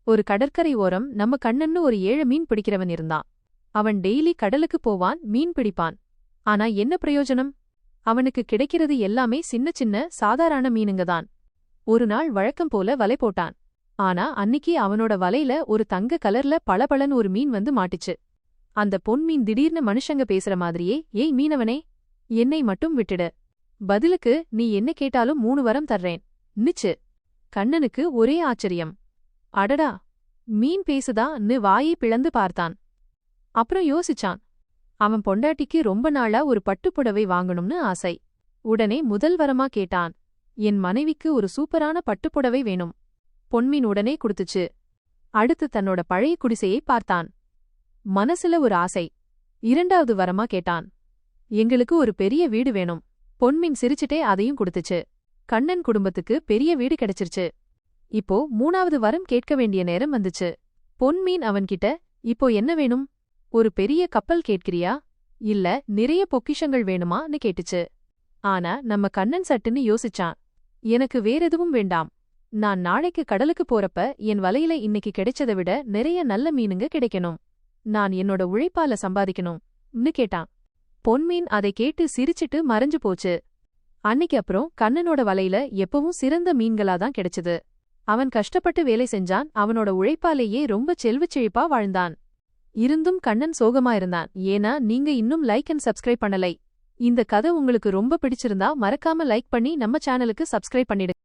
ஒரு கடற்கரை ஓரம் நம்ம கண்ணன்னு ஒரு ஏழை மீன் பிடிக்கிறவன் இருந்தான். அவன் டெய்லி கடலுக்கு போவான், மீன் பிடிப்பான். ஆனா என்ன பிரயோஜனம்? அவனுக்கு கிடைக்கிறது எல்லாமே சின்ன சின்ன சாதாரண மீனுங்கதான். ஒரு நாள் வழக்கம் போல வலை போட்டான். ஆனா அன்னிக்கு அவனோட வலையில ஒரு தங்க கலர்ல பளபளன்னு ஒரு மீன் வந்து மாட்டிச்சு. அந்த பொன் மீன் திடீர்னு மனுஷங்க பேசுற மாதிரியே, ஏய் மீனவனே, என்னை மட்டும் விட்டுடு. பதிலுக்கு நீ என்ன கேட்டாலும் 3 வரம் தர்றேன் நிச்சு. கண்ணனுக்கு ஒரே ஆச்சரியம். அடடா, மீன் பேசுதான்னு வாயை பிளந்து பார்த்தான். அப்புறம் யோசிச்சான். அவன் பொண்டாட்டிக்கு ரொம்ப நாளா ஒரு பட்டுப்புடவை வாங்கணும்னு ஆசை. உடனே முதல் வரமா கேட்டான், என் மனைவிக்கு ஒரு சூப்பரான பட்டுப்புடவை வேணும். பொன்மீன் உடனே குடுத்துச்சு. அடுத்து தன்னோட பழைய குடிசையை பார்த்தான். மனசுல ஒரு ஆசை. இரண்டாவது வரமா கேட்டான், எங்களுக்கு ஒரு பெரிய வீடு வேணும். பொன்மீன் சிரிச்சிட்டே அதையும் குடுத்துச்சு. கண்ணன் குடும்பத்துக்கு பெரிய வீடு கிடைச்சிருச்சு. இப்போ 3வது வரம் கேட்க வேண்டிய நேரம் வந்துச்சு. பொன்மீன் அவன்கிட்ட, இப்போ என்ன வேணும்? ஒரு பெரிய கப்பல் கேட்கிறியா, இல்ல நிறைய பொக்கிஷங்கள் வேணுமான்னு கேட்டுச்சு. ஆனா நம்ம கண்ணன் சட்டுன்னு யோசிச்சான். எனக்கு வேறெதுவும் வேண்டாம். நான் நாளைக்கு கடலுக்கு போறப்ப என் வலையில இன்னைக்கு கிடைச்சதை விட நிறைய நல்ல மீனுங்க கிடைக்கணும். நான் என்னோட உழைப்பால சம்பாதிக்கணும்னு கேட்டான். பொன்மீன் அதை கேட்டு சிரிச்சிட்டு மறைஞ்சு போச்சு. அன்னைக்கு அப்புறம் கண்ணனோட வலையில எப்பவும் சிறந்த மீன்களாதான் கிடைச்சது. அவன் கஷ்டப்பட்டு வேலை செஞ்சான். அவனோட உழைப்பாலேயே ரொம்ப செல்வச் செழிப்பா வாழ்ந்தான். இருந்தும் கண்ணன் சோகமா இருந்தான். ஏன்னா நீங்க இன்னும் லைக் அண்ட் சப்ஸ்கிரைப் பண்ணலை. இந்த கதை உங்களுக்கு ரொம்ப பிடிச்சிருந்தா மறக்காம லைக் பண்ணி நம்ம சேனலுக்கு சப்ஸ்கிரைப் பண்ணிடுங்க.